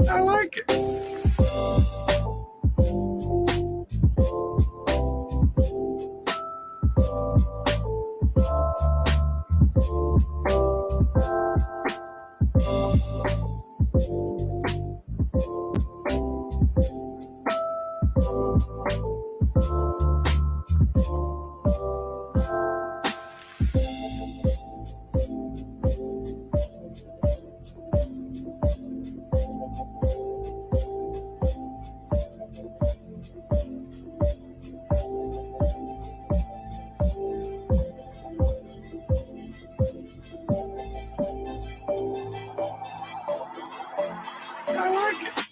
I like it. I like it.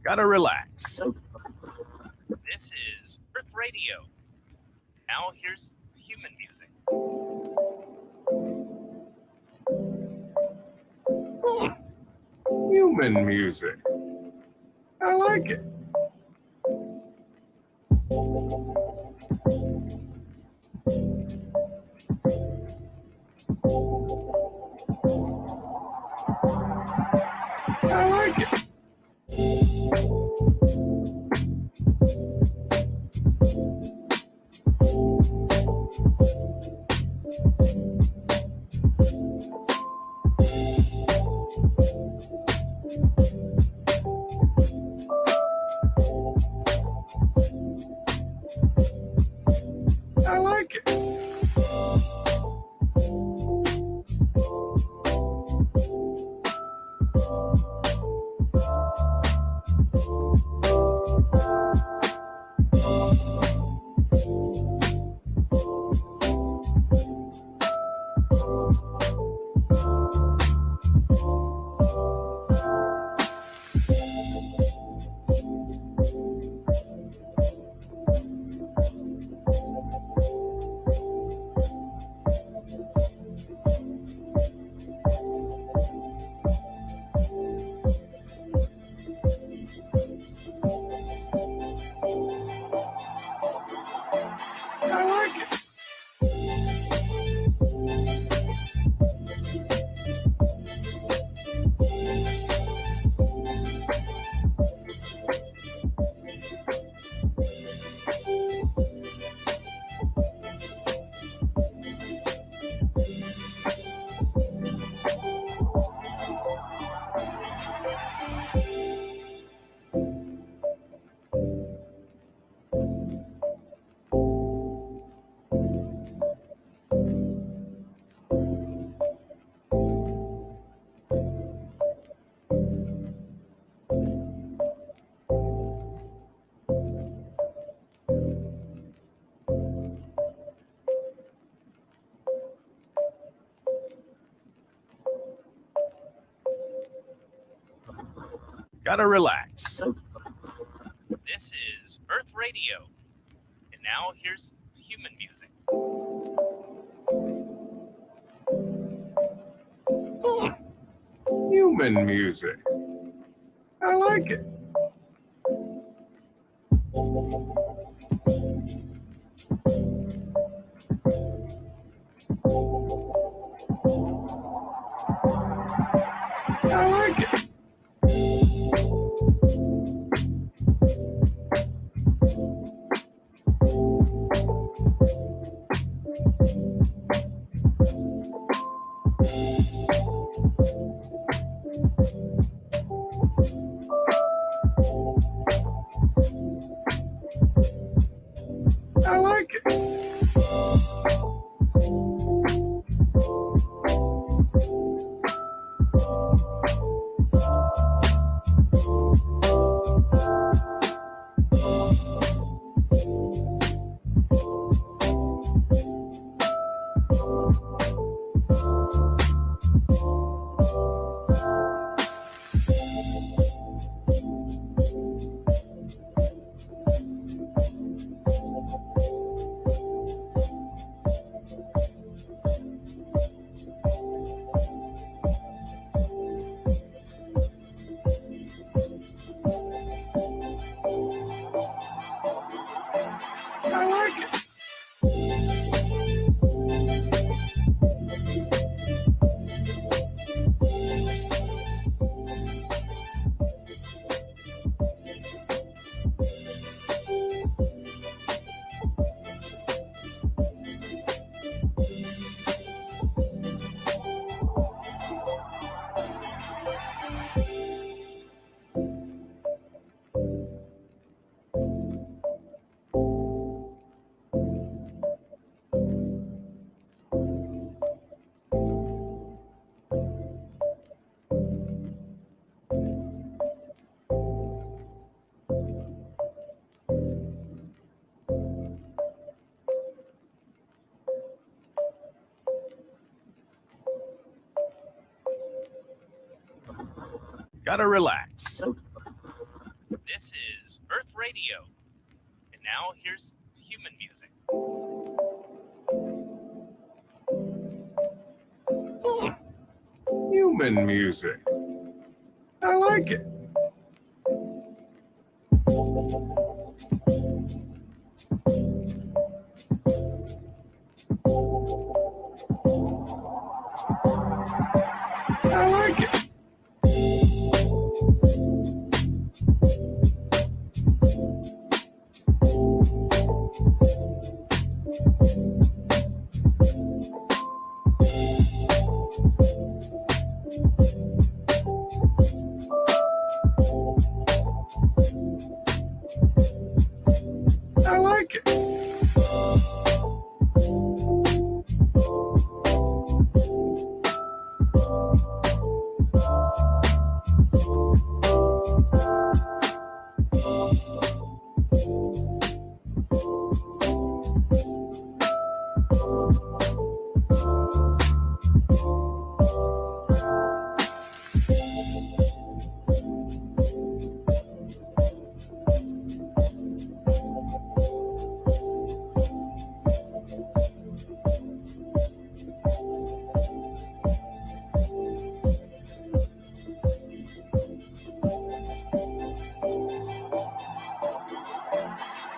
Gotta relax. This is Earth Radio. Now here's human music. Human music. I like it. I like it. I like it. I like it. Gotta relax. This is Earth Radio. And now here's human music. Human music. I like it. I like it. I like it. Gotta relax. This is Earth Radio. And now here's human music. Human music. I like it. I like it. I like it.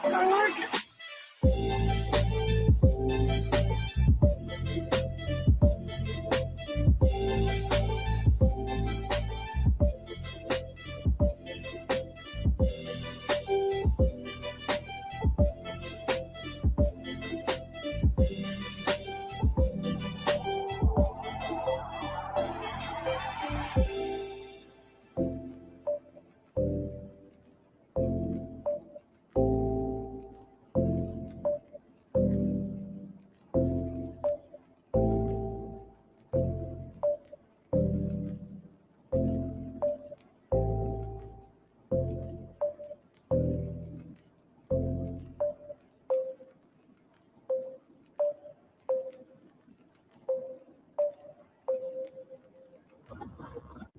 I like it.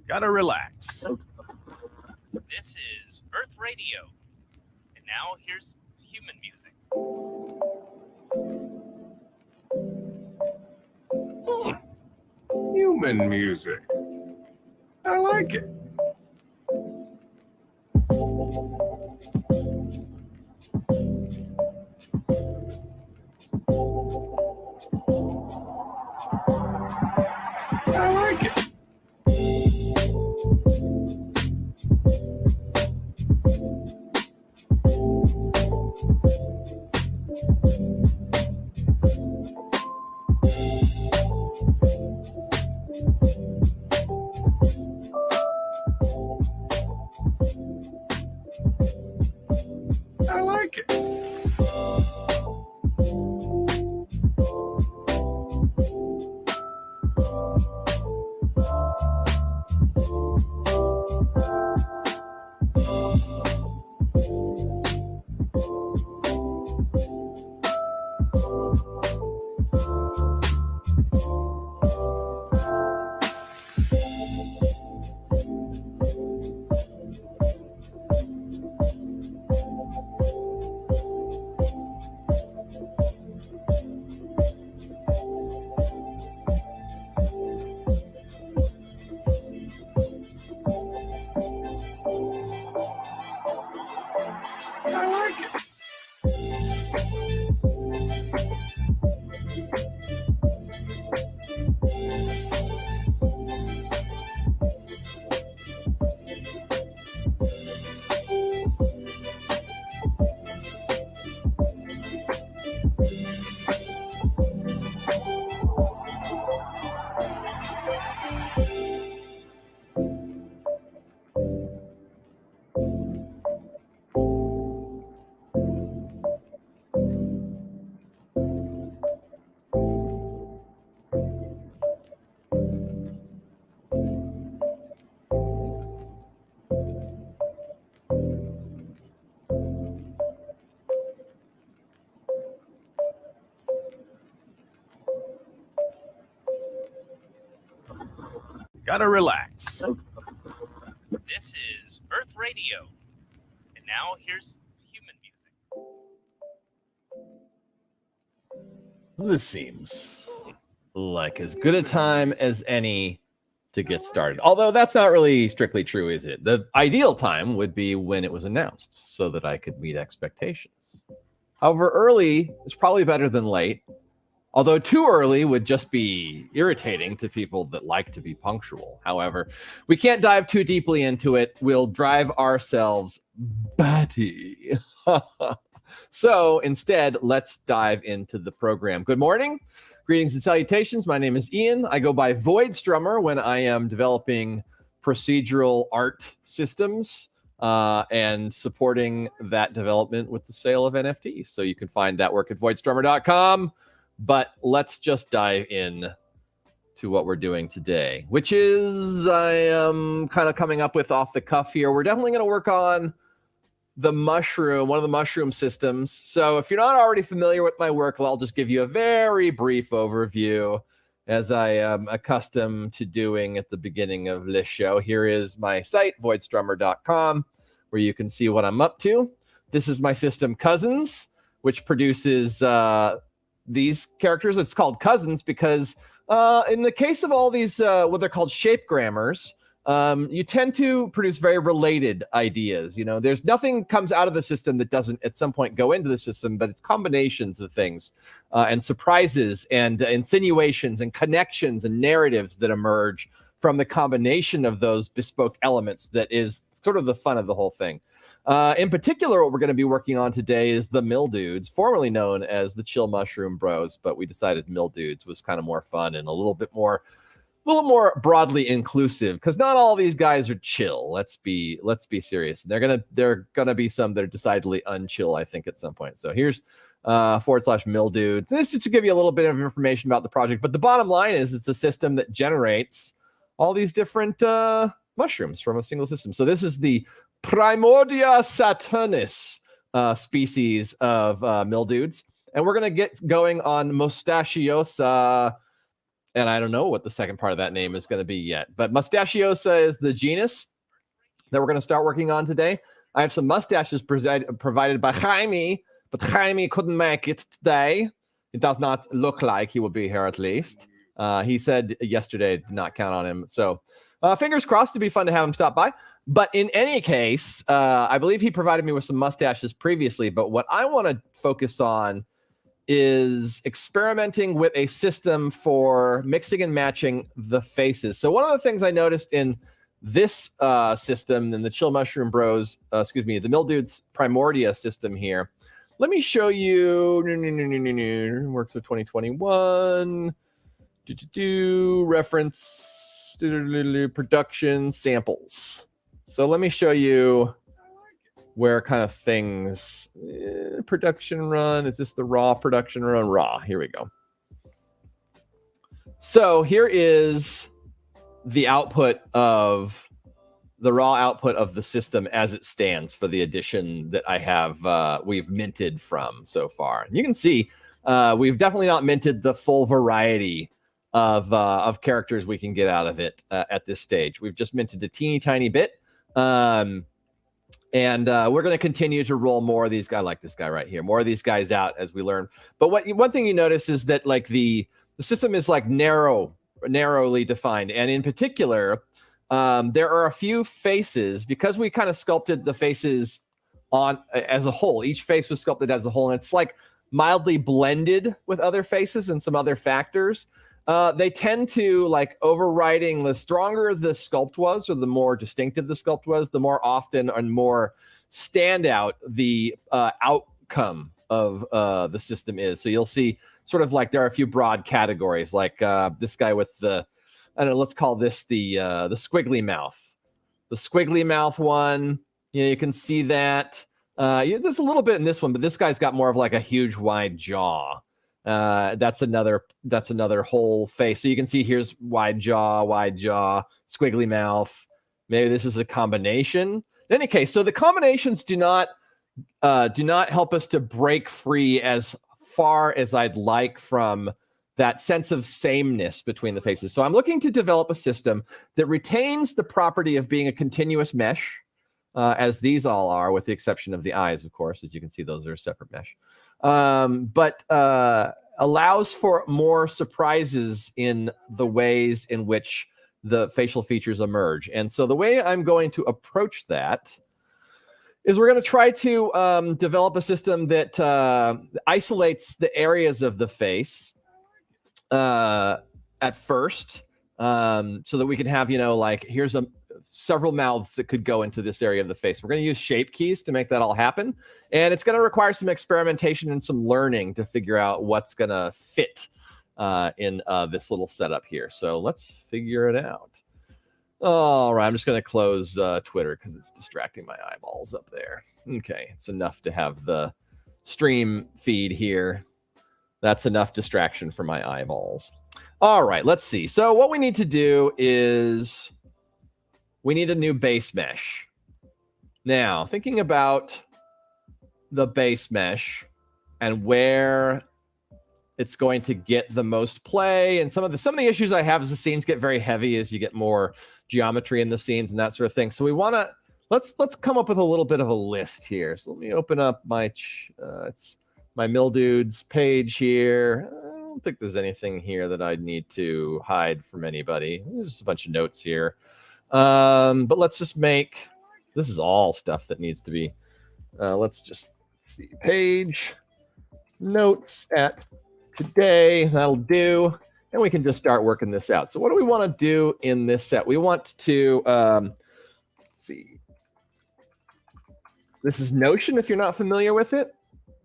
Gotta relax. This is Earth Radio. And now here's human music. Human music. I like it. I like it. I like it. I like it. Gotta relax. This is Earth Radio. And now here's human music. This seems like as good a time as any to get started. Although that's not really strictly true, is it? The ideal time would be when it was announced so that I could meet expectations. However, early is probably better than late. Although too early would just be irritating to people that like to be punctual. However, we can't dive too deeply into it. We'll drive ourselves batty. So instead, let's dive into the program. Good morning. Greetings and salutations. My name is Ian. I go by Void Strummer when I am developing procedural art systems and supporting that development with the sale of NFTs. So you can find that work at voidstrummer.com. But let's just dive in to what we're doing today, which is I am kind of coming up with off the cuff here. We're definitely going to work on the mushroom, one of the mushroom systems. So if you're not already familiar with my work, well, I'll just give you a very brief overview as I am accustomed to doing at the beginning of this show. Here is my site, voidstrummer.com, where you can see what I'm up to. This is my system, Cousins, which produces these characters. It's called Cousins because in the case of all these what they're called shape grammars, you tend to produce very related ideas. You know, there's nothing comes out of the system that doesn't at some point go into the system, but it's combinations of things and surprises and insinuations and connections and narratives that emerge from the combination of those bespoke elements that is sort of the fun of the whole thing. In particular, what we're going to be working on today is the Mildudes, formerly known as the Chill Mushroom Bros, but we decided Mildudes was kind of more fun and a little more broadly inclusive because not all these guys are chill. Let's be serious. They're gonna be some that are decidedly unchill, I think, at some point. So here's /Mildudes. This is to give you a little bit of information about the project, but the bottom line is it's a system that generates all these different mushrooms from a single system. So this is the Primordia Saturnis species of Mildudes. And we're going to get going on Mustachiosa. And I don't know what the second part of that name is going to be yet. But Mustachiosa is the genus that we're going to start working on today. I have some mustaches provided by Jaime, but Jaime couldn't make it today. It does not look like he will be here at least. He said yesterday did not count on him. So fingers crossed, it'd be fun to have him stop by. But in any case, I believe he provided me with some mustaches previously. But what I want to focus on is experimenting with a system for mixing and matching the faces. So one of the things I noticed in this system, in the Chill Mushroom Bros, the Mildudes Primordia system here. Let me show you. Works with 2021. Reference production samples. So let me show you where kind of things, production run. Is this the raw production run? Raw. Here we go. So here is the output of the raw output of the system as it stands for the edition that I have, we've minted from so far. And you can see we've definitely not minted the full variety of characters we can get out of it at this stage. We've just minted a teeny tiny bit. And we're going to continue to roll more of these guys, like this guy right here, more of these guys out as we learn. But one thing you notice is that like the system is like narrowly defined. And in particular, there are a few faces because we kind of sculpted the faces on as a whole. Each face was sculpted as a whole. And it's like mildly blended with other faces and some other factors. They tend to like overriding the stronger the sculpt was or the more distinctive the sculpt was, the more often and more standout the outcome of the system is. So you'll see sort of like there are a few broad categories like this guy with the, I don't know, let's call this the squiggly mouth. The squiggly mouth one, you know, you can see that. There's a little bit in this one, but this guy's got more of like a huge wide jaw. That's another whole face. So you can see here's wide jaw, squiggly mouth. Maybe this is a combination. In any case, so the combinations do not help us to break free as far as I'd like from that sense of sameness between the faces. So I'm looking to develop a system that retains the property of being a continuous mesh, as these all are, with the exception of the eyes, of course. As you can see, those are a separate mesh. But allows for more surprises in the ways in which the facial features emerge. And so the way I'm going to approach that is we're going to try to develop a system that isolates the areas of the face at first, so that we can have, like, here's several mouths that could go into this area of the face. We're going to use shape keys to make that all happen. And it's going to require some experimentation and some learning to figure out what's going to fit in this little setup here. So let's figure it out. All right, I'm just going to close Twitter because it's distracting my eyeballs up there. Okay, it's enough to have the stream feed here. That's enough distraction for my eyeballs. All right, let's see. So what we need to do is we need a new base mesh. Now, thinking about the base mesh and where it's going to get the most play, and some of the issues I have is the scenes get very heavy as you get more geometry in the scenes and that sort of thing. So we want to let's come up with a little bit of a list here. So let me open up my it's my Mildudes page here. I don't think there's anything here that I'd need to hide from anybody. There's just a bunch of notes here. But let's just make, this is all stuff that needs to be, let's see, page, notes at today, that'll do. And we can just start working this out. So what do we want to do in this set? We want to, let's see. This is Notion, if you're not familiar with it.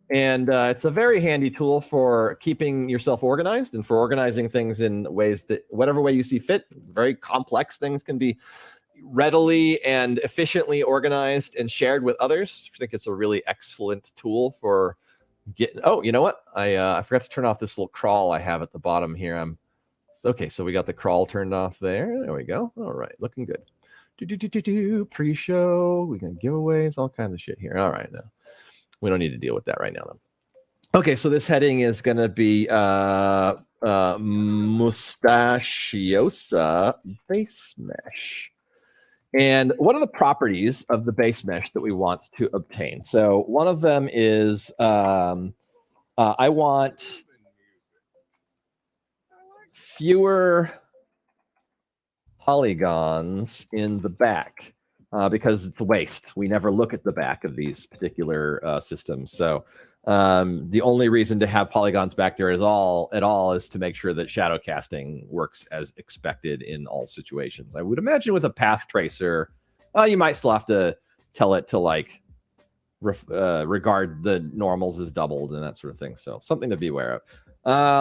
And it's a very handy tool for keeping yourself organized and for organizing things in ways that, whatever way you see fit, very complex things can be readily and efficiently organized and shared with others. I think it's a really excellent tool for getting, oh, you know what? I forgot to turn off this little crawl I have at the bottom here. Okay, so we got the crawl turned off there. There we go. All right, looking good. Pre-show, we got giveaways, all kinds of shit here. All right, now. We don't need to deal with that right now, though. Okay, so this heading is going to be mustachiosa base mesh. And what are the properties of the base mesh that we want to obtain? So one of them is I want fewer polygons in the back. Because it's a waste. We never look at the back of these particular systems. So the only reason to have polygons back there at all is to make sure that shadow casting works as expected in all situations. I would imagine with a path tracer, you might still have to tell it to like regard the normals as doubled and that sort of thing. So something to be aware of.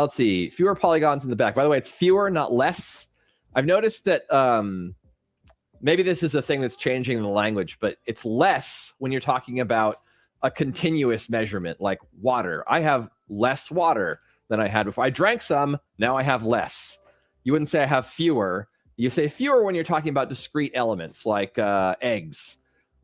Let's see. Fewer polygons in the back. By the way, it's fewer, not less. I've noticed that maybe this is a thing that's changing in the language, but it's less when you're talking about a continuous measurement like water. I have less water than I had before. I drank some, now I have less. You wouldn't say I have fewer. You say fewer when you're talking about discrete elements like eggs.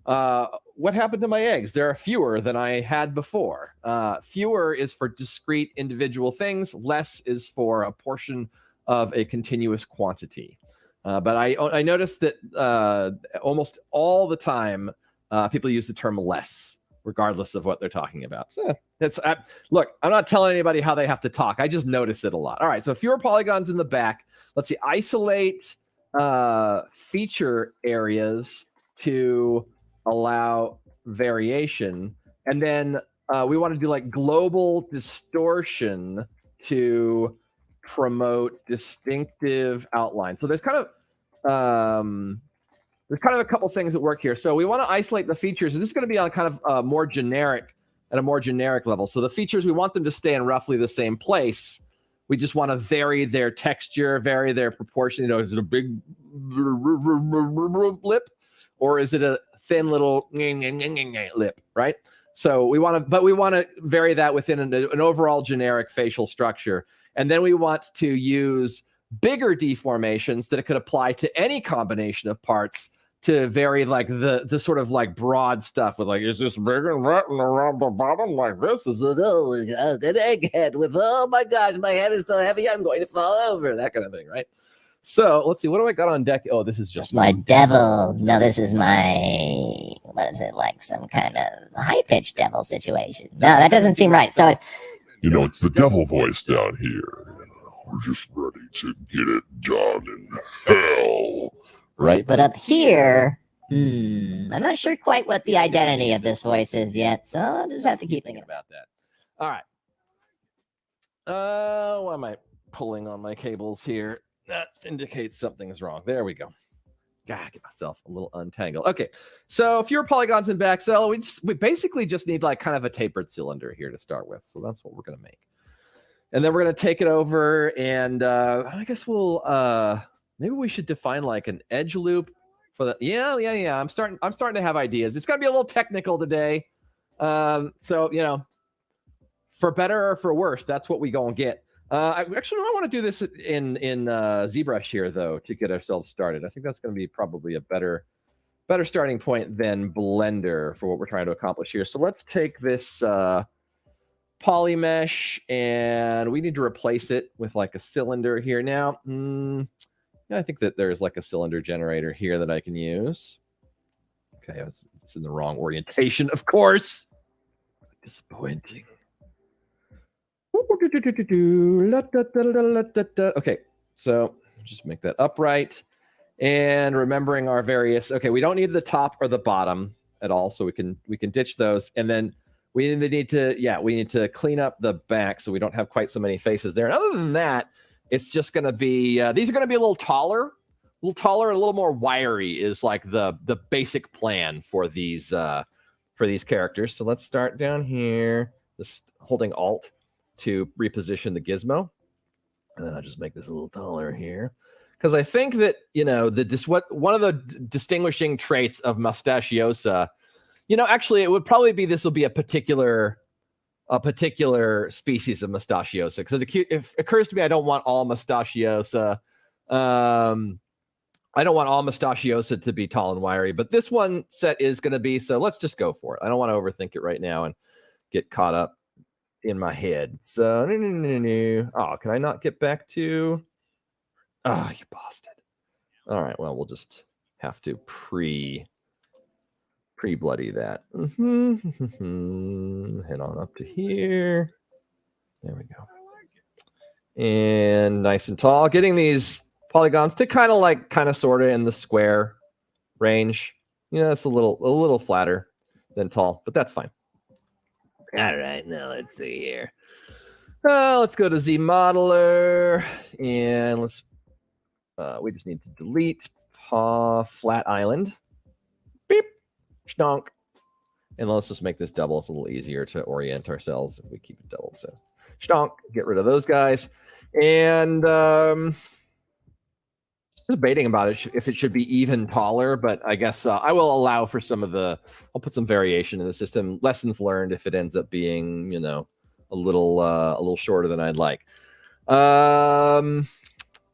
What happened to my eggs? There are fewer than I had before. Fewer is for discrete individual things. Less is for a portion of a continuous quantity. But I noticed that almost all the time people use the term less, regardless of what they're talking about. So look, I'm not telling anybody how they have to talk. I just notice it a lot. All right, so fewer polygons in the back. Let's see, isolate feature areas to allow variation. And then we want to do like global distortion to promote distinctive outline. So there's kind of a couple things that work here. So we want to isolate the features. And this is going to be on kind of more generic, at a more generic level. So the features, we want them to stay in roughly the same place. We just want to vary their texture, vary their proportion. Is it a big lip, or is it a thin little lip, right? So we want to vary that within an overall generic facial structure. And then we want to use bigger deformations that it could apply to any combination of parts to very like the sort of like broad stuff with like, is this big and rotten around the bottom like this? Is it an egghead with, oh my gosh, my head is so heavy, I'm going to fall over, that kind of thing, right? So let's see, what do I got on deck? Oh, this is just my devil. No, this is my, what is it, like some kind of high-pitched devil situation. No, that doesn't seem right. So You know, it's the devil voice down here. We're just ready to get it done in hell. right. but up here, I'm not sure quite what the identity of this voice is yet, so I'll just have to keep thinking about about that. All right. Why am I pulling on my cables here? That indicates something's wrong. There we go. God, get myself a little untangled. Okay, so fewer polygons in back cell. We basically just need like kind of a tapered cylinder here to start with. So that's what we're gonna make. And then we're gonna take it over, and I guess we'll maybe we should define like an edge loop for the yeah. I'm starting to have ideas. It's gonna be a little technical today. So you know, for better or for worse, that's what we gonna get. I actually don't want to do this in ZBrush here though to get ourselves started. I think that's going to be probably a better starting point than Blender for what we're trying to accomplish here. So let's take this poly mesh and we need to replace it with like a cylinder here. Now, I think that there's like a cylinder generator here that I can use. Okay, it's in the wrong orientation, of course. Disappointing. Okay, so just make that upright and remembering our various. Okay, we don't need the top or the bottom at all, so we can ditch those, and then we need to clean up the back so we don't have quite so many faces there. And other than that, it's just going to be these are going to be a little taller, a little more wiry is like the basic plan for these characters. So let's start down here, just holding Alt to reposition the gizmo, and then I'll just make this a little taller here because I think that one of the distinguishing traits of Mustachiosa, actually it would probably be this will be a particular species of Mustachiosa, because it occurs to me I don't want all Mustachiosa to be tall and wiry, but this one set is going to be, so let's just go for it. I don't want to overthink it right now and get caught up in my head. So oh, can I not get back to you bastard. All right, well, we'll just have to pre-bloody that. Head on up to here. There we go. And nice and tall, getting these polygons to kind of sort of in the square range. It's a little flatter than tall, but that's fine. All right, now let's see here. Let's go to Z Modeler, and we just need to delete flat island. Beep, stonk, and let's just make this double. It's a little easier to orient ourselves if we keep it doubled. So, stonk, get rid of those guys, and debating about it if it should be even taller, but I guess I will allow for I'll put some variation in the system. Lessons learned if it ends up being a little shorter than I'd like. Now,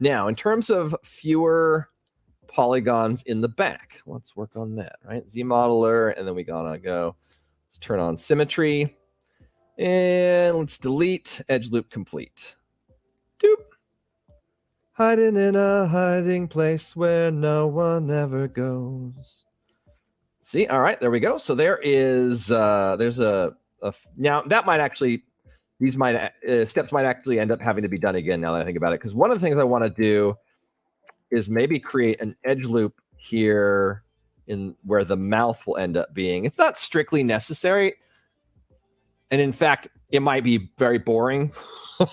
in terms of fewer polygons in the back, let's work on that. Right, Z Modeler, and then we gotta go. Let's turn on symmetry, and let's delete edge loop complete. Doop. Hiding in a hiding place where no one ever goes. See, all right, there we go. So there is, there's now that might actually, steps might actually end up having to be done again now that I think about it. Because one of the things I want to do is maybe create an edge loop here in where the mouth will end up being. It's not strictly necessary. And in fact, it might be very boring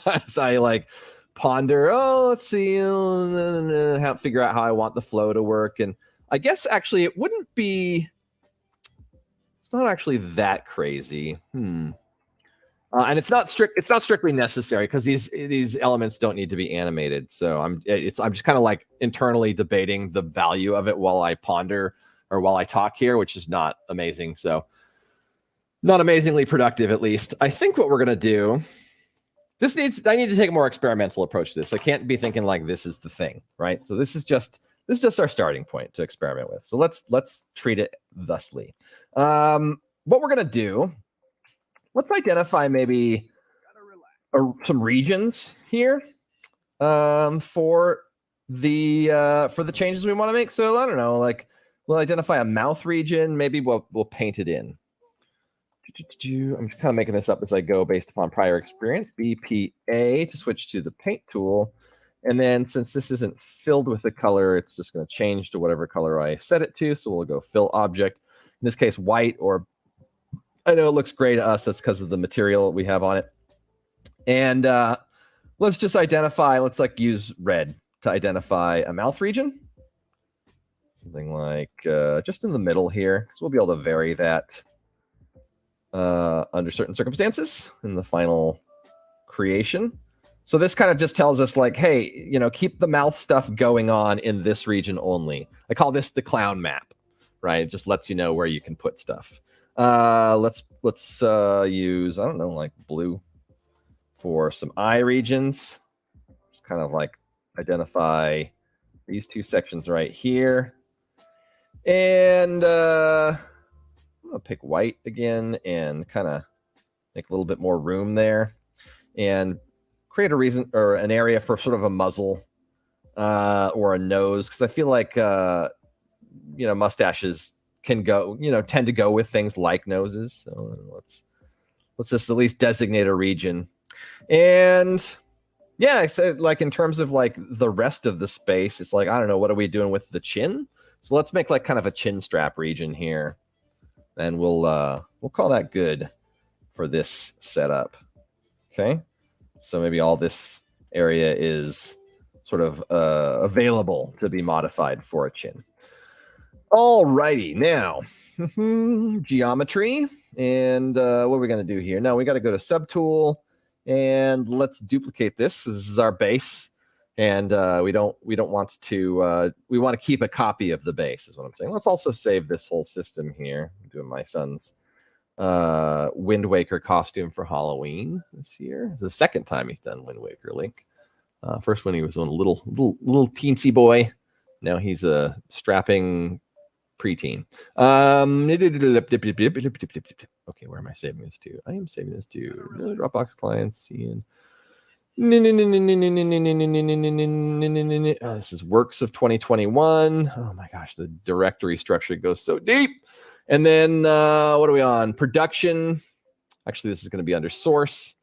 as I ponder, let's see, figure out how I want the flow to work. And I guess actually it's not actually that crazy. And it's not strictly necessary because these elements don't need to be animated. So I'm just kind of internally debating the value of it while I ponder or while I talk here, which is not amazing. So not amazingly productive, at least. I think what we're gonna do, I need to take a more experimental approach to this. I can't be thinking this is the thing, right? So this is just this is just our starting point to experiment with. So let's treat it thusly. What we're gonna do, let's identify maybe some regions here for the changes we want to make. So I don't know, like we'll identify a mouth region. Maybe we'll paint it in. I'm just kind of making this up as I go based upon prior experience. BPA to switch to the paint tool. And then since this isn't filled with the color, it's just going to change to whatever color I set it to. So we'll go fill object. In this case, white, or I know it looks gray to us. That's because of the material we have on it. And let's just identify, let's like use red to identify a mouth region. Something like just in the middle here. So we'll be able to vary that under certain circumstances in the final creation. So this kind of just tells us like, hey, you know, keep the mouth stuff going on in this region only. I call this the clown map, right? It just lets you know where you can put stuff. Let's use, I don't know, like blue for some eye regions. Just kind of like identify these two sections right here. And I'm gonna pick white again and kind of make a little bit more room there and create a reason or an area for sort of a muzzle or a nose, because I feel like you know, mustaches can go, you know, tend to go with things like noses. So let's just at least designate a region. And yeah, so like in terms of like the rest of the space, it's like, I don't know, what are we doing with the chin? So let's make like kind of a chin strap region here. And we'll call that good for this setup. Okay. So maybe all this area is sort of available to be modified for a chin. Alrighty, now geometry, and what are we going to do here? Now we got to go to subtool, and let's duplicate this. This is our base, and we don't want to. We want to keep a copy of the base, is what I'm saying. Let's also save this whole system here. I'm doing my son's Wind Waker costume for Halloween this year. It's the second time he's done Wind Waker Link. First when he was a little teensy boy. Now he's a strapping preteen. Okay, where am I saving this to? I am saving this to Dropbox clients. And oh, this is works of 2021. Oh my gosh, the directory structure goes so deep. And then what are we on? Production. Actually, this is going to be under source.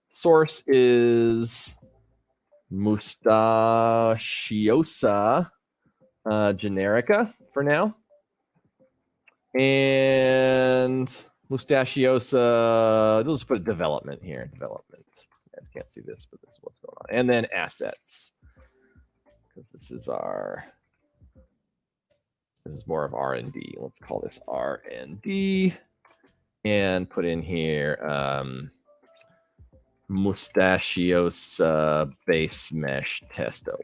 Source is Mustachiosa generica for now. And Mustachiosa, let's put development here. Development. You guys can't see this, but this is what's going on. And then assets. Because this is more of R&D. Let's call this R&D. And put in here Mustachiosa base mesh testo.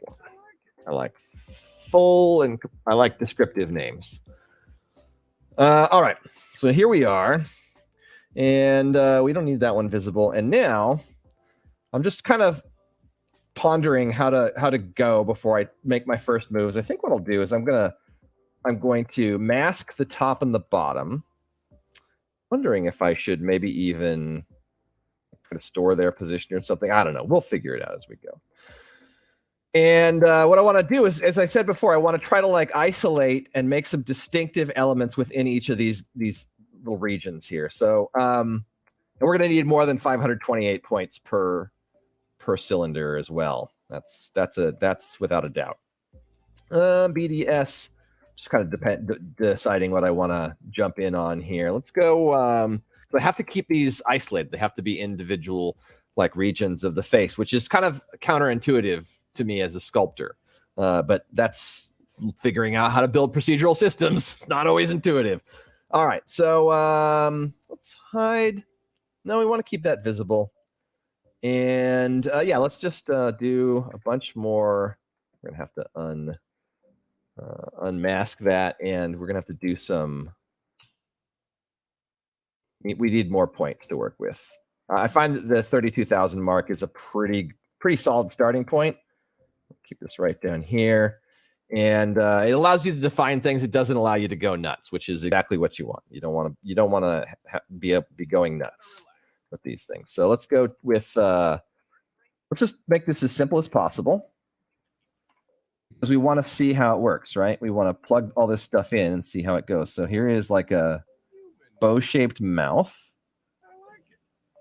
I like full and I like descriptive names. All right, so here we are, and we don't need that one visible. And now I'm just kind of pondering how to go before I make my first moves. I think what I'll do is I'm going to mask the top and the bottom. Wondering if I should maybe even put a store their position or something. I don't know. We'll figure it out as we go. And what I want to do is, as I said before, I want to try to like isolate and make some distinctive elements within each of these little regions here. So, and we're going to need more than 528 points per cylinder as well. That's without a doubt. BDS, just kind of deciding what I want to jump in on here. Let's go. I have to keep these isolated. They have to be individual like regions of the face, which is kind of counterintuitive to me as a sculptor. But that's figuring out how to build procedural systems. It's not always intuitive. All right, so let's hide. No, we want to keep that visible. And yeah, let's just do a bunch more. We're gonna have to unmask that, and we're gonna have to do some. We need more points to work with. I find that the 32,000 mark is a pretty solid starting point. Keep this right down here. And it allows you to define things. It doesn't allow you to go nuts, which is exactly what you want. You don't want to be going nuts with these things. So let's go with let's just make this as simple as possible, because we want to see how it works, right? We want to plug all this stuff in and see how it goes. So here is like a bow-shaped mouth.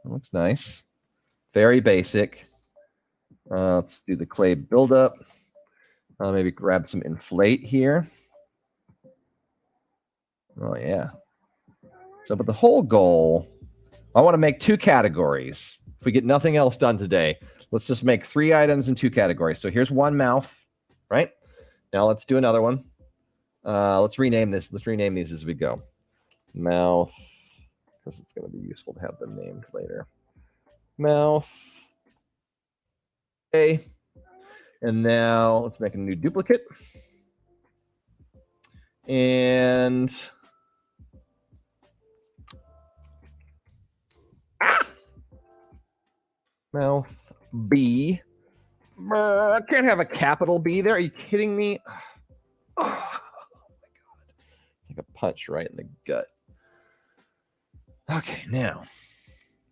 It looks nice. Very basic. Let's do the clay buildup. Maybe grab some inflate here. Oh, yeah. So, but the whole goal, I want to make 2 categories. If we get nothing else done today, let's just make 3 items in 2 categories. So here's one mouth, right? Now let's do another one. Let's rename this. Let's rename these as we go. Mouth, because it's going to be useful to have them named later. Mouth. Okay. And now let's make a new duplicate. And mouth B. I can't have a capital B there. Are you kidding me? Oh my God. Like a punch right in the gut. Okay, now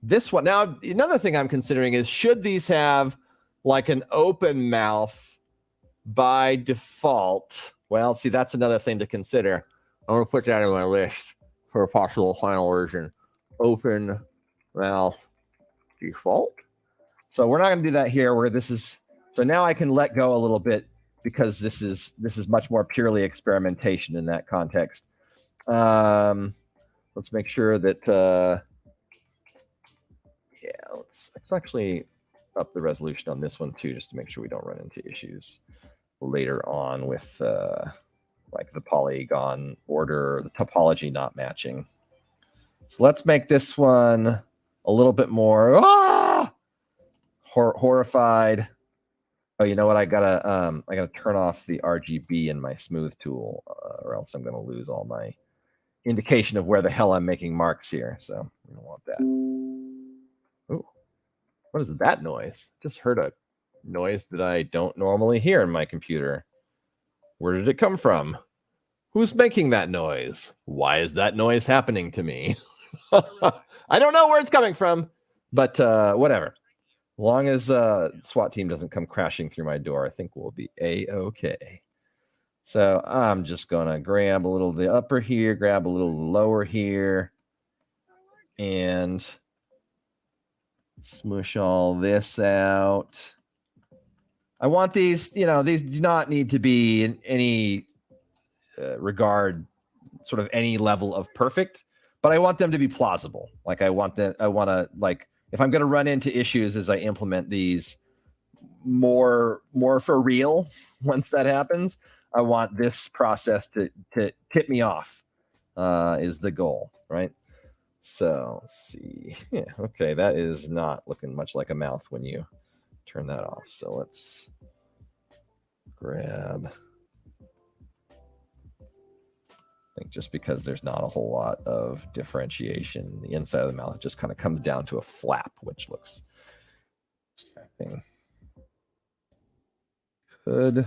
this one. Now, another thing I'm considering is, should these have like an open mouth by default? Well, see, that's another thing to consider. I'm going to put that in my list for a possible final version. Open mouth default. So we're not going to do that here, where this is. So now I can let go a little bit, because this is much more purely experimentation in that context. Let's make sure that, yeah, let's actually up the resolution on this one too, just to make sure we don't run into issues later on with like the polygon order, the topology not matching. So let's make this one a little bit more horrified. Oh, you know what? I gotta turn off the RGB in my smooth tool, or else I'm gonna lose all my indication of where the hell I'm making marks here. So we don't want that. Ooh, what is that noise? Just heard a noise that I don't normally hear in my computer. Where did it come from? Who's making that noise? Why is that noise happening to me? I don't know where it's coming from, but whatever. As long as SWAT team doesn't come crashing through my door, I think we'll be A-okay. So I'm just going to grab a little of the upper here, grab a little lower here, and smush all this out. I want these, these do not need to be in any regard, sort of any level of perfect, but I want them to be plausible. Like I want to, like, if I'm going to run into issues as I implement these more for real, once that happens, I want this process to tip me off, is the goal, right? So let's see. Yeah, okay, that is not looking much like a mouth when you turn that off. So let's grab, I think just because there's not a whole lot of differentiation, the inside of the mouth just kind of comes down to a flap, which looks distracting. What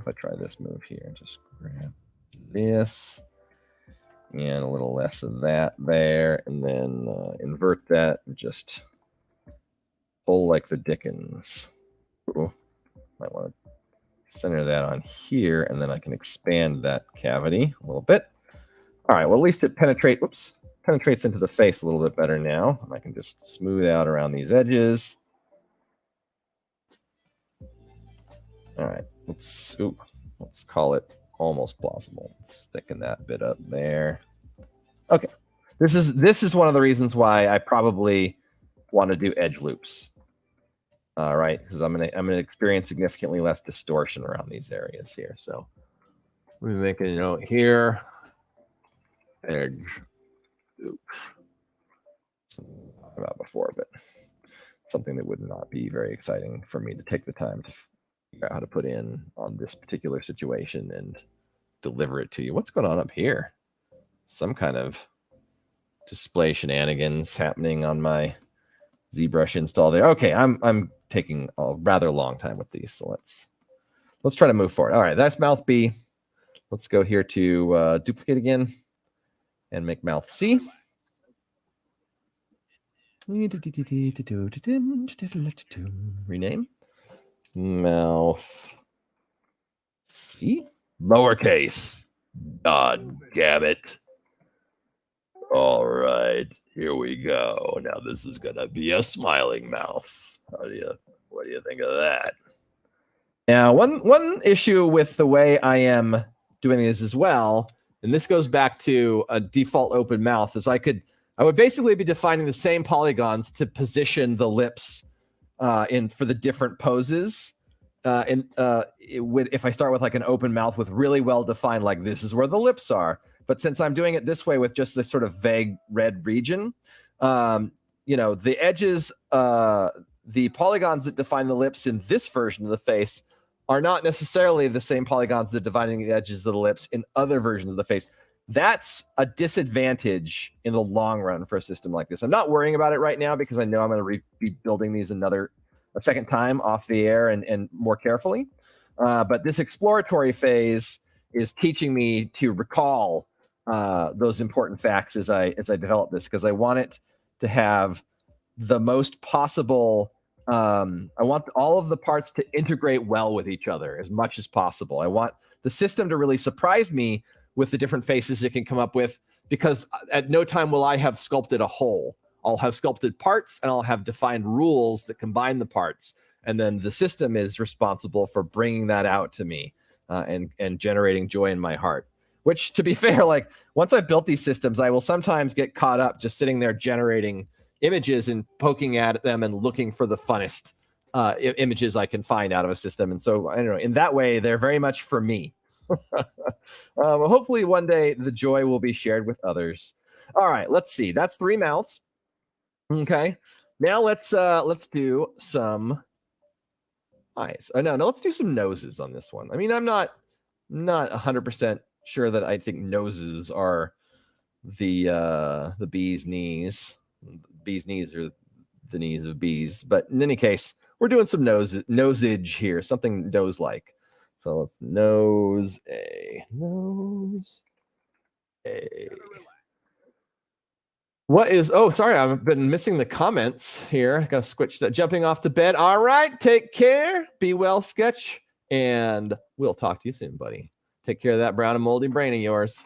if I try this move here? Just grab this and a little less of that there, and then invert that and just pull like the Dickens. Ooh, might want to center that on here, and then I can expand that cavity a little bit. All right, well, at least it penetrates into the face a little bit better now. And I can just smooth out around these edges. All right, let's call it almost plausible. Let's thicken that bit up there. Okay, this is one of the reasons why I probably want to do edge loops. Right, because I'm gonna experience significantly less distortion around these areas here. So let me make a note here. Edge loops. About before, but something that would not be very exciting for me to take the time to figure out how to put in on this particular situation and deliver it to you. What's going on up here? Some kind of display shenanigans happening on my ZBrush install there. Okay, I'm taking a rather long time with these, so let's let's try to move forward. All right, that's mouth B. Let's go here to duplicate again and make mouth C. Rename. Mouth C. Lowercase. God damn it. All right, here we go. Now this is gonna be a smiling mouth. What do you think of that? Now, one issue with the way I am doing this as well, and this goes back to a default open mouth, is I would basically be defining the same polygons to position the lips in for the different poses. If I start with like an open mouth with really well defined, like this is where the lips are. But since I'm doing it this way with just this sort of vague red region, the edges, the polygons that define the lips in this version of the face are not necessarily the same polygons that are defining the edges of the lips in other versions of the face. That's a disadvantage in the long run for a system like this. I'm not worrying about it right now because I know I'm going to be building these a second time off the air and more carefully. But this exploratory phase is teaching me to recall those important facts as I develop this, because I want it to have the most possible. I want all of the parts to integrate well with each other as much as possible. I want the system to really surprise me with the different faces it can come up with, because at no time will I have sculpted a whole. I'll have sculpted parts and I'll have defined rules that combine the parts. And then the system is responsible for bringing that out to me and generating joy in my heart. Which, to be fair, like once I've built these systems, I will sometimes get caught up just sitting there generating images and poking at them and looking for the funnest images I can find out of a system. And so, I don't know, in that way, they're very much for me. Hopefully one day the joy will be shared with others. All right, let's see. That's 3 mouths. Okay. Now let's do some eyes. No, let's do some noses on this one. I mean, I'm not 100% sure that I think noses are the bee's knees. Bee's knees are the knees of bees. But in any case, we're doing some nosage here, something nose-like. So let's nose A. Nose A. What is, oh, sorry, I've been missing the comments here. Got to switch that. Jumping off the bed. All right, take care. Be well, Sketch. And we'll talk to you soon, buddy. Take care of that brown and moldy brain of yours.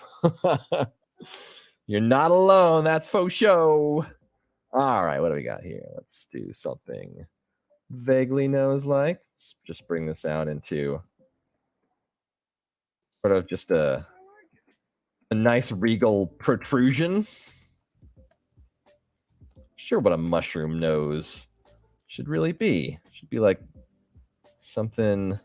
You're not alone. That's faux show. All right, what do we got here? Let's do something vaguely nose-like. Let's just bring this out into sort of just a nice regal protrusion. Sure, what a mushroom nose should really be. Should be like something,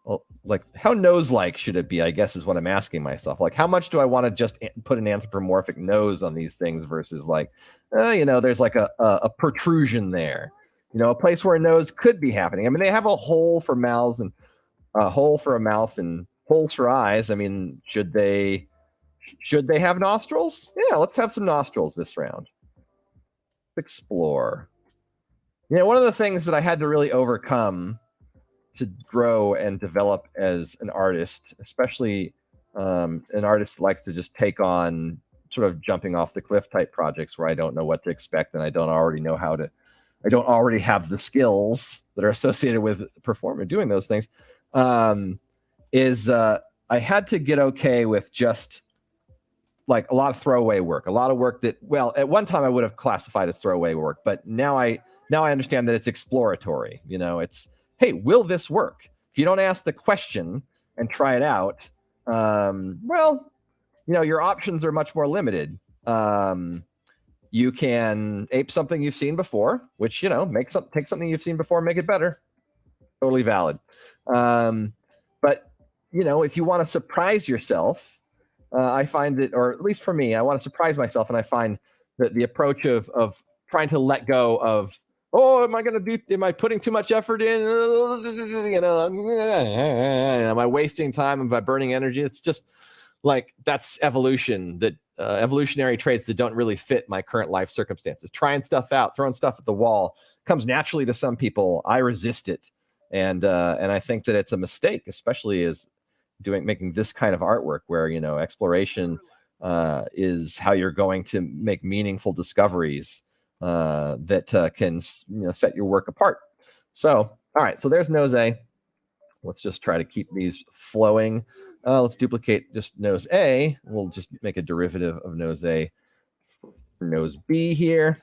well, like how nose-like should it be, I guess, is what I'm asking myself. Like, how much do I want to just put an anthropomorphic nose on these things versus like, there's like a protrusion there. A place where a nose could be happening. I mean, they have a hole for mouths and a hole for a mouth and holes for eyes. I mean, should they have nostrils? Yeah, let's have some nostrils this round. Explore. One of the things that I had to really overcome to grow and develop as an artist, especially an artist that likes to just take on sort of jumping off the cliff type projects where I don't know what to expect and I don't already have the skills that are associated with performing, doing those things, is I had to get okay with just like a lot of throwaway work, a lot of work that, well, at one time I would have classified as throwaway work, but now I understand that it's exploratory. It's, hey, will this work? If you don't ask the question and try it out, your options are much more limited. You can ape something you've seen before, which, take something you've seen before, make it better. Totally valid. But, if you want to surprise yourself, I find that, or at least for me, I want to surprise myself. And I find that the approach of trying to let go of, am I putting too much effort in? Am I wasting time? Am I burning energy? It's just like, that's evolution, that evolutionary traits that don't really fit my current life circumstances. Trying stuff out, throwing stuff at the wall comes naturally to some people. I resist it. And I think that it's a mistake, especially as making this kind of artwork where, you know, exploration is how you're going to make meaningful discoveries that can, you know, set your work apart. So, all right, so there's nose A. Let's just try to keep these flowing. Let's duplicate just nose A. We'll just make a derivative of nose A for nose B here.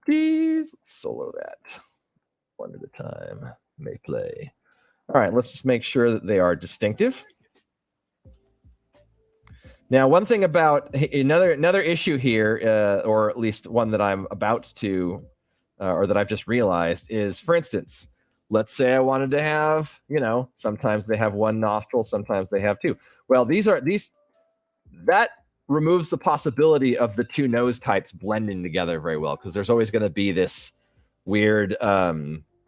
Please, let's solo that one at a time. May play. All right, let's just make sure that they are distinctive. Now, one thing about another issue here, or at least one that I'm about to, or that I've just realized is, for instance, let's say I wanted to have, you know, sometimes they have one nostril, sometimes they have two. Well, that removes the possibility of the two nose types blending together very well, because there's always going to be this weird,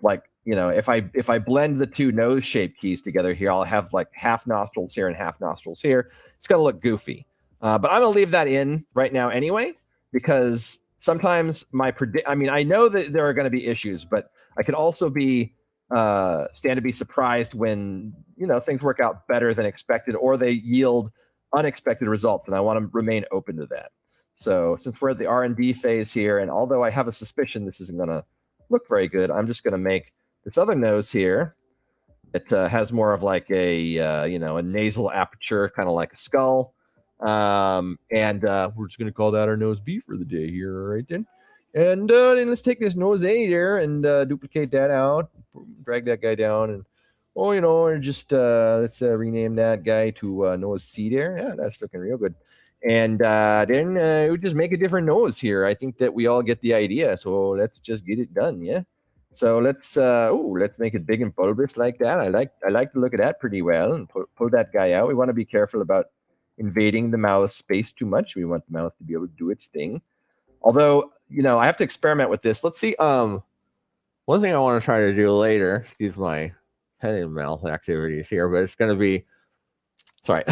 like, you know, if I blend the two nose shape keys together here, I'll have like half nostrils here and half nostrils here. It's going to look goofy. But I'm going to leave that in right now anyway, because sometimes I mean, I know that there are going to be issues, but I could also stand to be surprised when, you know, things work out better than expected, or they yield unexpected results, and I want to remain open to that. So since we're at the R&D phase here, and although I have a suspicion this isn't going to look very good, I'm just going to make this other nose here. It has more of like a you know, a nasal aperture, kind of like a skull. And we're just going to call that our nose B for the day here, right then. And then let's take this nose A there and duplicate that out, drag that guy down, and you know, or just let's rename that guy to nose C there. Yeah, that's looking real good. And then we just make a different nose here. I think that we all get the idea. So let's just get it done, yeah. So let's make it big and bulbous like that. I like to look at that pretty well, and pull that guy out. We want to be careful about invading the mouth space too much. We want the mouth to be able to do its thing. Although, you know, I have to experiment with this. Let's see. One thing I want to try to do later, excuse my head and mouth activities here, but it's going to be, sorry.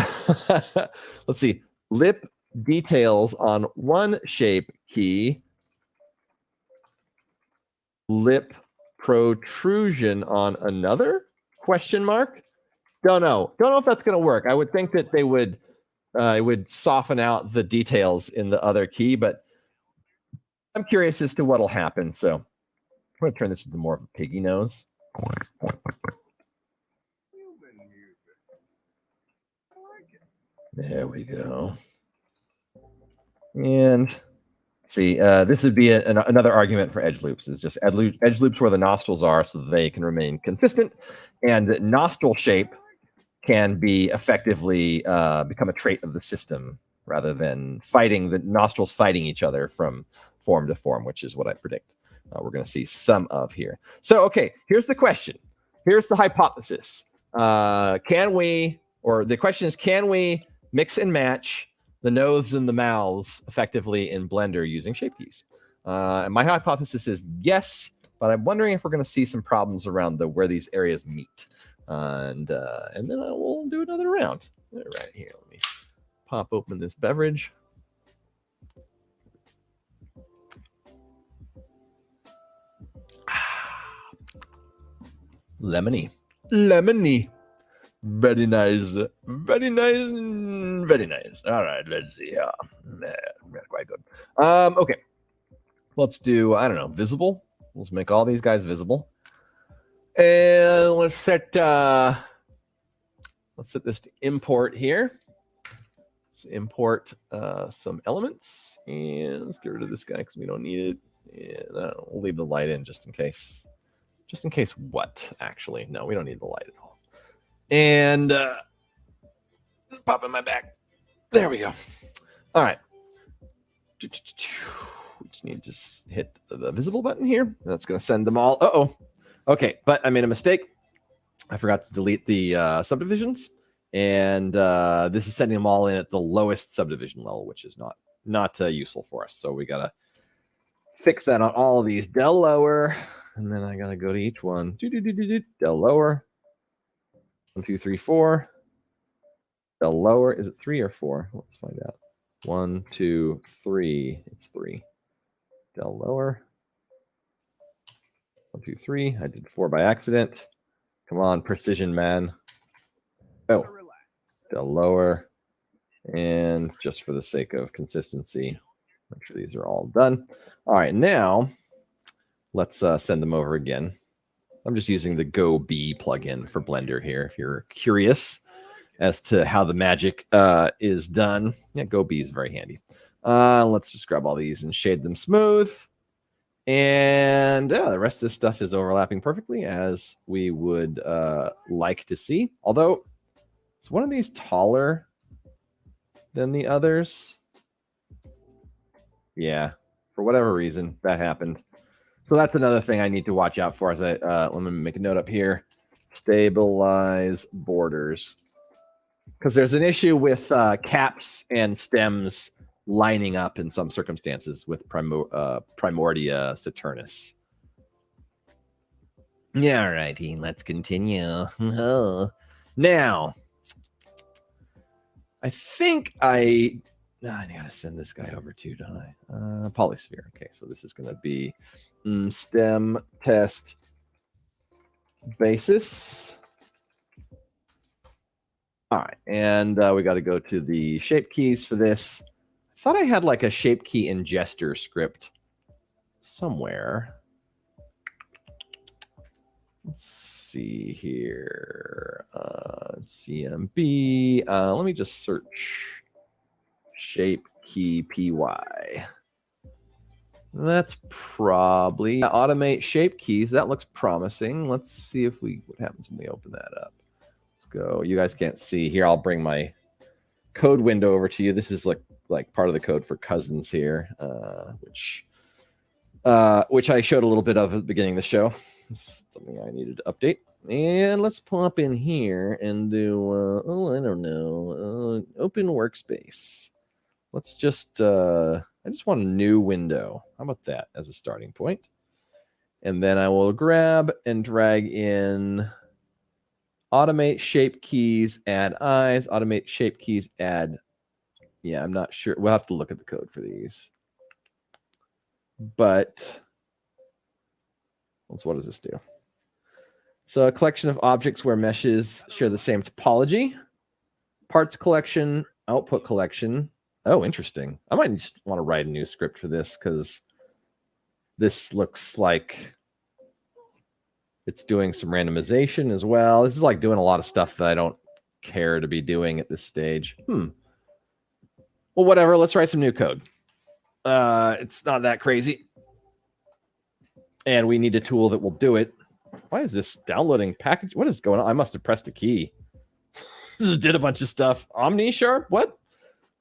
Let's see. Lip details on one shape key. Lip protrusion on another? Question mark? Don't know if that's going to work. I would think that they would it would soften out the details in the other key, but I'm curious as to what'll happen. So I'm going to turn this into more of a piggy nose. There we go. And see, this would be another argument for edge loops, is just edge loops where the nostrils are so that they can remain consistent, and that nostril shape can be effectively become a trait of the system rather than the nostrils fighting each other from form to form, which is what I predict we're going to see some of here. So, okay, here's the question. Here's the hypothesis. Can we mix and match the noses and the mouths effectively in Blender using shape keys? And my hypothesis is yes, but I'm wondering if we're going to see some problems around where these areas meet. And then I will do another round. All right, here, let me pop open this beverage. Lemony. Very nice. Very nice. Very nice. All right, let's see. That's quite good. Okay. Let's do, I don't know, visible. Let's make all these guys visible. And let's set this to import here. Let's import some elements. And let's get rid of this guy because we don't need it. And we'll leave the light in just in case. Just in case what, actually? No, we don't need the light at all. And pop in my back. There we go. All right. We just need to hit the visible button here. That's going to send them all. Uh-oh. Okay, but I made a mistake. I forgot to delete the subdivisions. And this is sending them all in at the lowest subdivision level, which is not useful for us. So we got to fix that on all of these. Del lower. And then I got to go to each one. Del lower. 1, 2, 3, 4. Del lower. Is it 3 or 4? Let's find out. 1, 2, 3. It's 3. Del lower. 1, 2, 3. I did 4 by accident. Come on, precision man. Oh, the lower. And just for the sake of consistency, make sure these are all done. All right, now let's send them over again. I'm just using the Go B plugin for Blender here. If you're curious as to how the magic is done, yeah, Go B is very handy. Let's just grab all these and shade them smooth. And the rest of this stuff is overlapping perfectly as we would like to see. Although, is one of these taller than the others? Yeah, for whatever reason, that happened. So that's another thing I need to watch out for. As let me make a note up here. Stabilize borders. Because there's an issue with caps and stems lining up in some circumstances with Primordia Saturnus. Yeah, all righty, let's continue. Now, I think I gotta send this guy over too, don't I? Polysphere. Okay, so this is going to be stem test basis. All right, and we got to go to the shape keys for this. I thought I had like a shape key ingester script somewhere. Let's see here. CMB. Let me just search shape key PY. That's probably automate shape keys. That looks promising. Let's see if what happens when we open that up. Let's go. You guys can't see here. I'll bring my code window over to you. This is like part of the code for cousins here, which I showed a little bit of at the beginning of the show. It's something I needed to update. And let's pop in here and do I don't know, open workspace. Let's just I just want a new window. How about that as a starting point? And then I will grab and drag in automate shape keys, add eyes, automate shape keys, add. Yeah, I'm not sure. We'll have to look at the code for these. But what does this do? So a collection of objects where meshes share the same topology. Parts collection, output collection. Oh, interesting. I might just want to write a new script for this because this looks like it's doing some randomization as well. This is like doing a lot of stuff that I don't care to be doing at this stage. Well, whatever. Let's write some new code. It's not that crazy. And we need a tool that will do it. Why is this downloading package? What is going on? I must have pressed a key. Just did a bunch of stuff. Omni Sharp? What?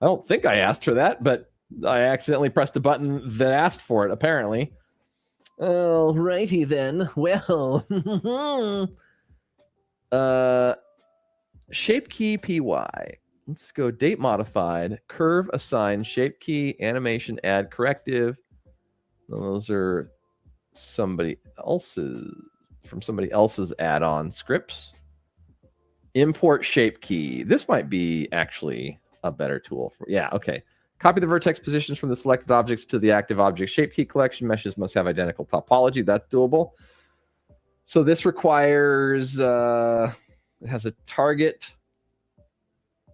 I don't think I asked for that, but I accidentally pressed a button that asked for it, apparently. Alrighty then. Well, shape key PY. Let's go date modified, curve assign, shape key, animation, add corrective. Those are somebody else's add-on scripts. Import shape key. This might be actually a better tool for, yeah, okay. Copy the vertex positions from the selected objects to the active object shape key collection. Meshes must have identical topology. That's doable. So this requires, it has a target.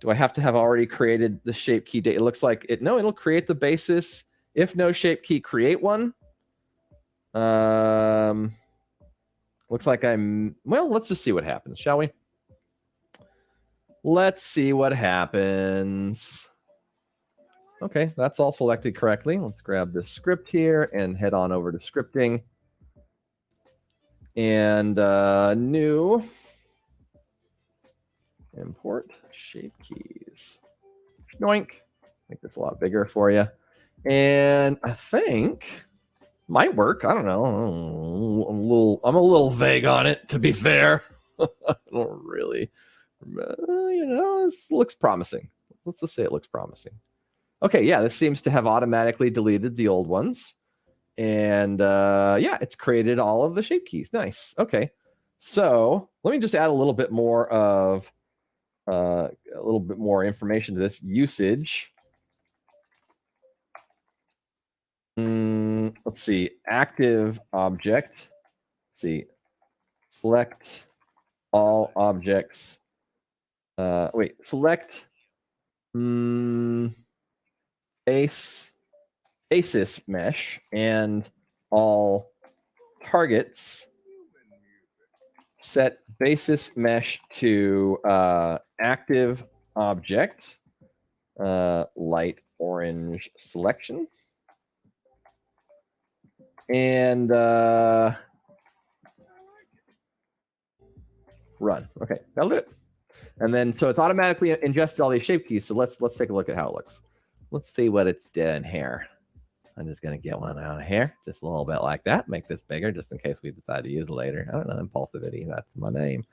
Do I have to have already created the shape key data? It looks like it. No, it'll create the basis. If no shape key, create one. Looks like well, let's just see what happens, shall we? Let's see what happens. Okay, that's all selected correctly. Let's grab this script here and head on over to scripting. And new import shape keys. Yoink. Make this a lot bigger for you. And I think might work. I don't know. I'm a little vague on it, to be fair. I don't really, this looks promising. Let's just say it looks promising. Okay, yeah, this seems to have automatically deleted the old ones. And yeah, it's created all of the shape keys. Nice. Okay. So let me just add a little bit more of information to this usage. Let's see, active object. see. Select all objects. Select ACES mesh and all targets. Set basis mesh to active object, light orange selection. And run. Okay, that'll do it. And then so it's automatically ingested all these shape keys. So let's take a look at how it looks. Let's see what it's doing here. I'm just gonna get one out of here, just a little bit like that. Make this bigger, just in case we decide to use it later. I don't know, impulsivity. That's my name.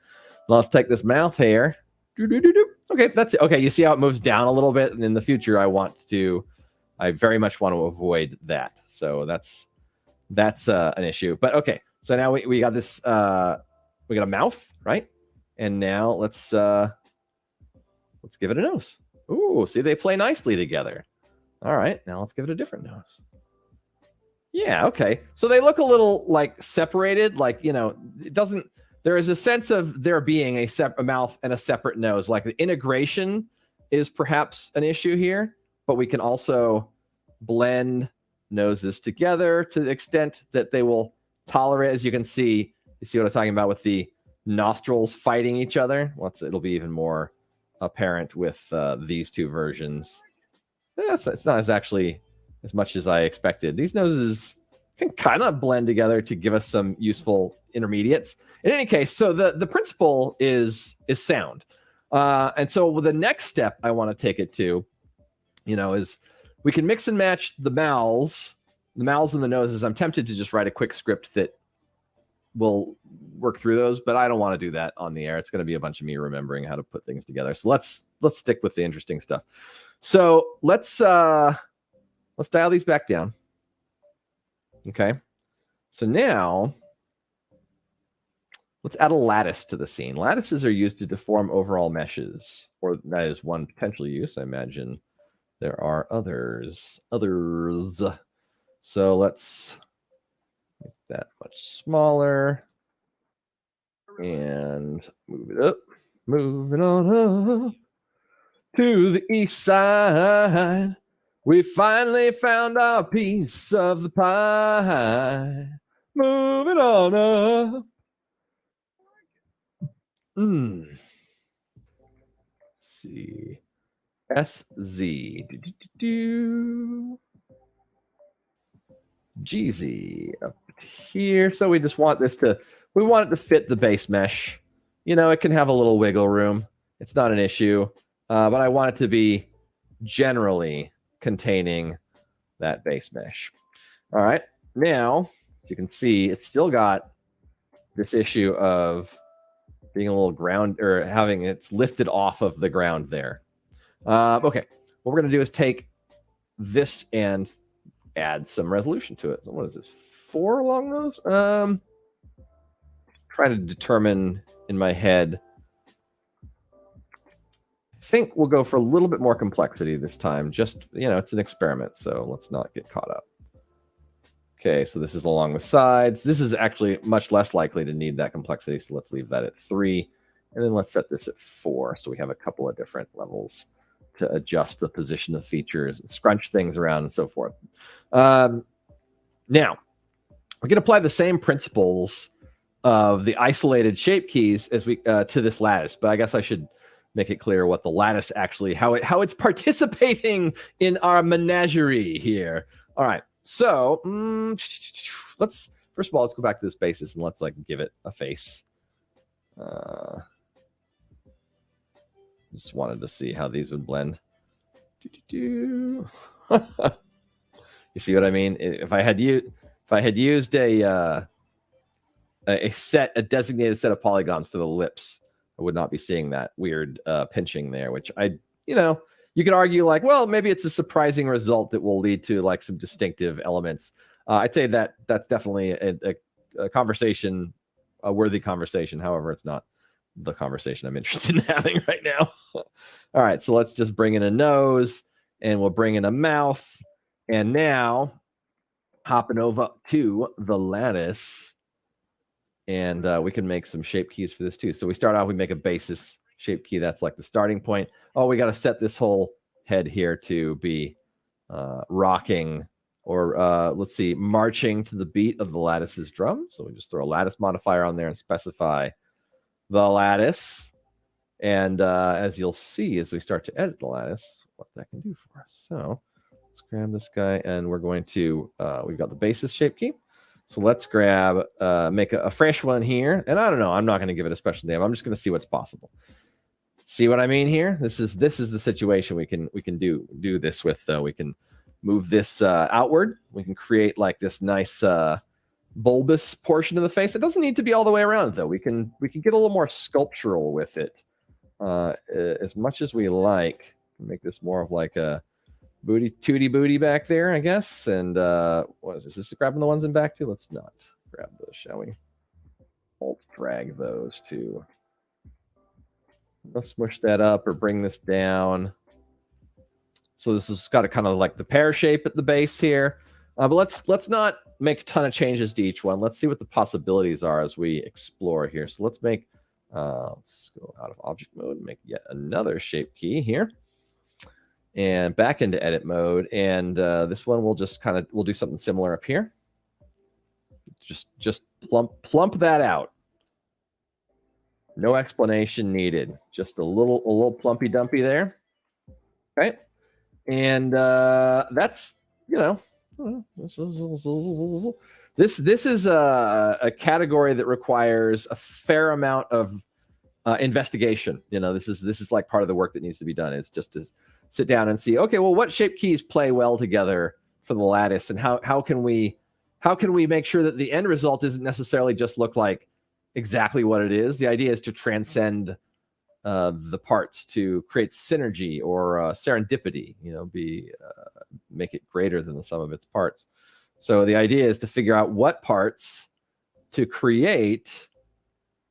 Let's take this mouth here. Okay, that's it. Okay, you see how it moves down a little bit, and in the future, I very much want to avoid that. So that's an issue. But okay, so now we got this. We got a mouth, right? And now let's give it a nose. Ooh, see, they play nicely together. All right, now let's give it a different nose. Yeah, okay. So they look a little like separated, like, it doesn't, there is a sense of there being a separate mouth and a separate nose. Like the integration is perhaps an issue here, but we can also blend noses together to the extent that they will tolerate, as you can see. You see what I'm talking about with the nostrils fighting each other? It'll be even more apparent with these two versions. It's not actually as much as I expected. These noses can kind of blend together to give us some useful intermediates. In any case, so the principle is sound. And so the next step I want to take it to, is we can mix and match the mouths and the noses. I'm tempted to just write a quick script that will work through those, but I don't want to do that on the air. It's going to be a bunch of me remembering how to put things together. So let's stick with the interesting stuff. So let's dial these back down. Okay. So now let's add a lattice to the scene. Lattices are used to deform overall meshes, or that is one potential use. I imagine there are others. So let's make that much smaller and move it up. Move it on up to the east side. We finally found our piece of the pie. Move it on up. Let's see. SZ. GZ up here. So we just want this we want it to fit the base mesh. It can have a little wiggle room. It's not an issue. But I want it to be generally containing that base mesh. All right. Now, as you can see, it's still got this issue of being a little ground, or having it's lifted off of the ground there. Okay. What we're going to do is take this and add some resolution to it. So what is this? 4 along those? Trying to determine in my head. I think we'll go for a little bit more complexity this time. Just, it's an experiment, so let's not get caught up. Okay, so this is along the sides. This is actually much less likely to need that complexity, so let's leave that at 3. And then let's set this at 4, so we have a couple of different levels to adjust the position of features and scrunch things around and so forth. Now, we can apply the same principles of the isolated shape keys as we to this lattice, but I guess I should make it clear what the lattice actually, how it's participating in our menagerie here. All right, so let's first of all, let's go back to this basis and let's give it a face. Just wanted to see how these would blend. You see what I mean? If I had used a designated set of polygons for the lips, I would not be seeing that weird pinching there, which you could argue well, maybe it's a surprising result that will lead to some distinctive elements. I'd say that's definitely a conversation, a worthy conversation. However, it's not the conversation I'm interested in having right now. All right, so let's just bring in a nose and we'll bring in a mouth. And now hopping over to the lattice. And we can make some shape keys for this too. So we start out, we make a basis shape key. That's like the starting point. Oh, we got to set this whole head here to be rocking, or let's see, marching to the beat of the lattice's drum. So we just throw a lattice modifier on there and specify the lattice. And as you'll see, as we start to edit the lattice, what that can do for us. So let's grab this guy, and we're going to, we've got the basis shape key. So let's grab, make a fresh one here. And I don't know, I'm not going to give it a special name. I'm just going to see what's possible. See what I mean here? This is the situation we can do this with. We can move this outward. We can create like this nice bulbous portion of the face. It doesn't need to be all the way around though. We can get a little more sculptural with it as much as we like. Make this more of like a booty back there, I guess. And what is this? Is this grabbing the ones in back too? Let's not grab those, shall we? Alt drag those two. Let's smush that up or bring this down. So this has got a kind of like the pear shape at the base here. But let's not make a ton of changes to each one. Let's see what the possibilities are as we explore here. So let's make, let's go out of object mode and make yet another shape key here. And back into edit mode. And this one we'll just we'll do something similar up here. Just plump that out. No explanation needed. Just a little plumpy dumpy there. Okay. And that's, you know, this is a category that requires a fair amount of investigation. You know, this is like part of the work that needs to be done. It's just to sit down and see, okay, well, what shape keys play well together for the lattice, and how can we make sure that the end result isn't necessarily just look like exactly what it is. The idea is to transcend the parts, to create synergy or serendipity, you know, make it greater than the sum of its parts. So the idea is to figure out what parts to create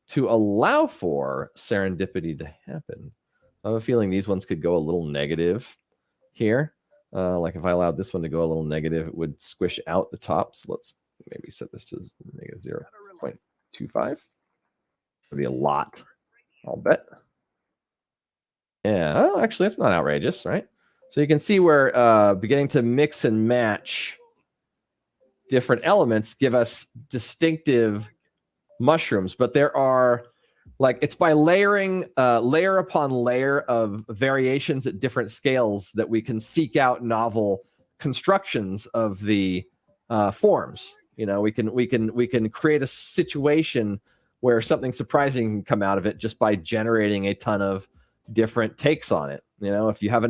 to allow for serendipity to happen. I have a feeling these ones could go a little negative here. Like if I allowed this one to go a little negative, it would squish out the top. So let's maybe set this to negative 0.25. It'll be a lot, I'll bet. Yeah, oh, actually, that's not outrageous, right? So you can see we're beginning to mix and match different elements, give us distinctive mushrooms, but there are, like, it's by layering layer upon layer of variations at different scales that we can seek out novel constructions of the forms. You know, we can create a situation where something surprising can come out of it just by generating a ton of different takes on it. You know, if we have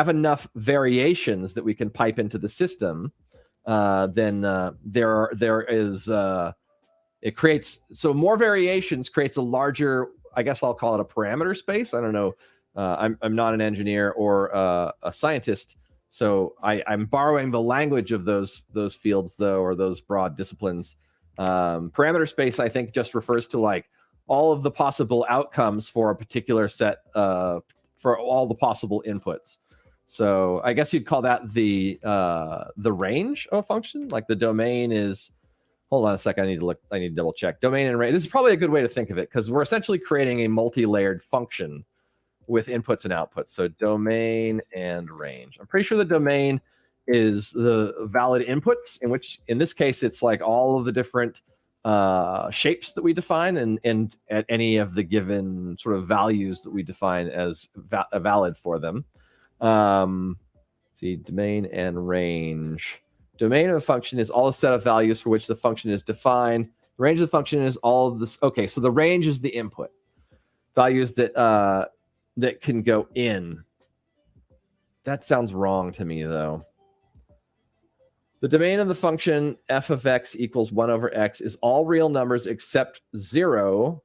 enough variations that we can pipe into the system, then there is it creates, so more variations creates a larger, I guess I'll call it a parameter space. I don't know. I'm not an engineer or a scientist, so I'm borrowing the language of those fields though, or those broad disciplines. Parameter space, I think, just refers to like all of the possible outcomes for a particular set, for all the possible inputs. So I guess you'd call that the range of a function. Like the domain is, hold on a second, I need to double check. Domain and range, this is probably a good way to think of it, because we're essentially creating a multi-layered function with inputs and outputs. So domain and range. I'm pretty sure the domain is the valid inputs, in this case, it's like all of the different shapes that we define, and at any of the given sort of values that we define as valid for them. See, domain and range. Domain of a function is all the set of values for which the function is defined. The range of the function is all of this. Okay, so the range is the input values that can go in. That sounds wrong to me, though. The domain of the function f of x equals 1 over x is all real numbers except 0.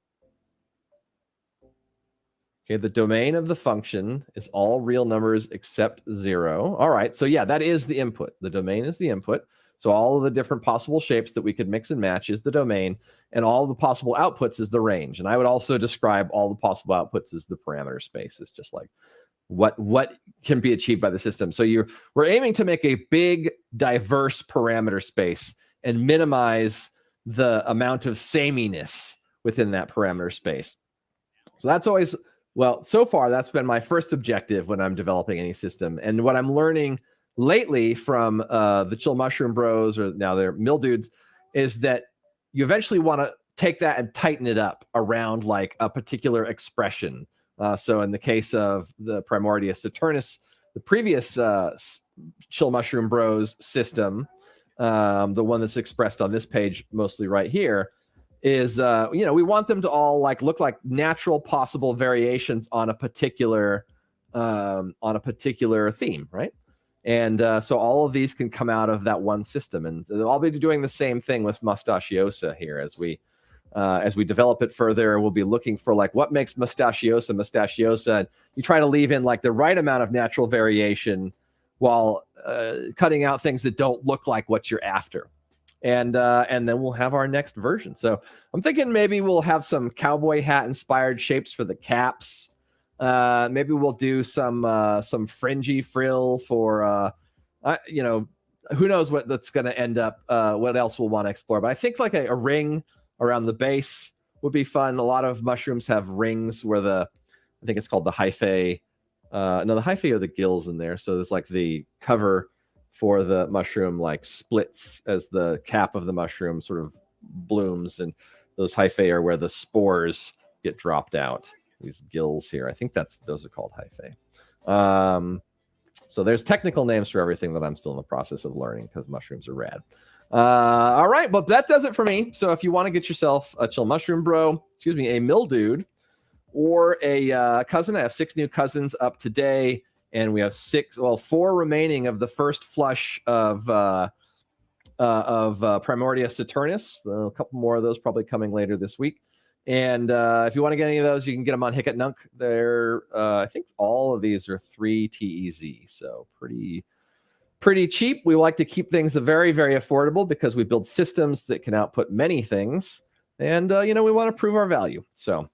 Okay, the domain of the function is all real numbers except 0. All right, so yeah, that is the input. The domain is the input. So all of the different possible shapes that we could mix and match is the domain, and all the possible outputs is the range. And I would also describe all the possible outputs as the parameter space. It's just like what can be achieved by the system. So we're aiming to make a big, diverse parameter space and minimize the amount of sameness within that parameter space. So that's always, well, so far that's been my first objective when I'm developing any system. And what I'm learning lately from the Chill Mushroom Bros, or now they're Mill Dudes, is that you eventually want to take that and tighten it up around like a particular expression. So in the case of the Primordia Saturnus, the previous Chill Mushroom Bros system, the one that's expressed on this page mostly right here, is we want them to all like look like natural possible variations on a particular theme, right? And so all of these can come out of that one system, and I'll be doing the same thing with Mustachiosa here as we develop it further. We'll be looking for like what makes Mustachiosa. And you try to leave in like the right amount of natural variation while cutting out things that don't look like what you're after. And then we'll have our next version. So I'm thinking maybe we'll have some cowboy hat inspired shapes for the caps. Maybe we'll do some fringy frill for who knows what that's going to end up. What else we'll want to explore? But I think like a ring around the base would be fun. A lot of mushrooms have rings where I think it's called the hyphae. No, the hyphae are the gills in there. So there's like the cover for the mushroom like splits as the cap of the mushroom sort of blooms, and those hyphae are where the spores get dropped out. These gills here, I think those are called hyphae. So there's technical names for everything that I'm still in the process of learning because mushrooms are rad. All right, well that does it for me. So if you want to get yourself a Chill Mushroom Bro, a Mill Dude, or a cousin, I have 6 new cousins up today. And we have 4 remaining of the first flush of Primordia Saturnus. A couple more of those probably coming later this week. And if you want to get any of those, you can get them on Hic et Nunc. They're I think all of these are 3 TEZ, so pretty cheap. We like to keep things very, very affordable because we build systems that can output many things, and we want to prove our value. So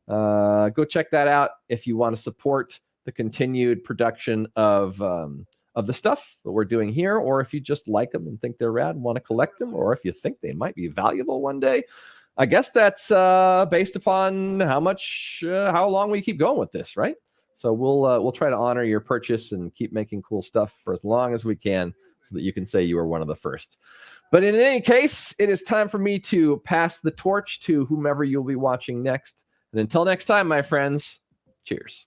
go check that out if you want to support the continued production of the stuff that we're doing here, or if you just like them and think they're rad and want to collect them, or if you think they might be valuable one day. I guess that's based upon how long we keep going with this, right? So we'll try to honor your purchase and keep making cool stuff for as long as we can, so that you can say you were one of the first. But in any case, it is time for me to pass the torch to whomever you'll be watching next. And until next time, my friends, cheers.